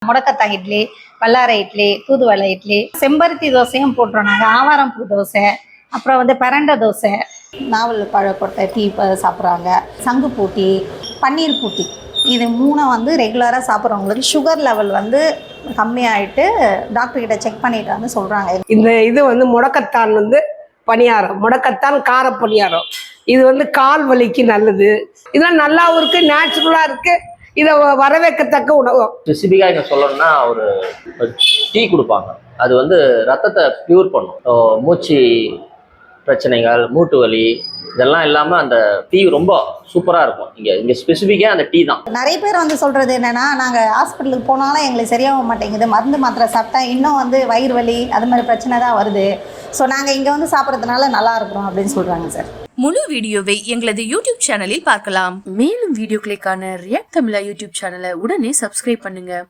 முடக்கத்தான் இட்லி, வல்லாரை இட்லி, தூதுவளை இட்லி, செம்பருத்தி தோசையும் போட்டுறோம் நாங்கள். ஆவாரம் பூ தோசை, அப்புறம் பிரண்டை தோசை, நாவல் பழக்கொட்டை டீ சாப்பிட்றாங்க, சங்குப்பூ டீ, பன்னீர் பூ டீ. இது 3 ரெகுலராக சாப்பிட்றவங்களுக்கு சுகர் லெவல் கம்மியாயிட்டு டாக்டர்கிட்ட செக் பண்ணிட்டு சொல்கிறாங்க. இது முடக்கத்தான் பணியாரம், முடக்கத்தான் கார பணியாரம். இது கால் வலிக்கு நல்லது. இதெல்லாம் நல்லாவும் இருக்கு, நேச்சுரலா இருக்கு. இதை வரவேற்கத்தக்க உணவு. ஸ்பெசிஃபிக்காக இங்கே சொல்லணும்னா ஒரு டீ கொடுப்பாங்க. அது ரத்தத்தை பியூர் பண்ணும். மூச்சு பிரச்சனைகள், மூட்டு வலி இதெல்லாம் இல்லாமல் அந்த டீ ரொம்ப சூப்பராக இருக்கும். இங்கே ஸ்பெசிஃபிக்காக அந்த டீ தான். நிறைய பேர் சொல்கிறது என்னென்னா, நாங்கள் ஹாஸ்பிட்டலுக்கு போனாலும் எங்களுக்கு சரியாக மாட்டேங்குது, மருந்து மாத்திரை சாப்பிட்டா இன்னும் வயிறு வலி அது மாதிரி பிரச்சனை தான் வருது. ஸோ நாங்கள் இங்கே சாப்பிட்றதுனால நல்லா இருக்கிறோம் அப்படின்னு சொல்கிறாங்க சார். முழு வீடியோவை எங்களது யூடியூப் சேனலில் பார்க்கலாம். மேலும் வீடியோக்களை காண ரியாக்ட் தமிழா யூடியூப் சேனலை உடனே சப்ஸ்கிரைப் பண்ணுங்க.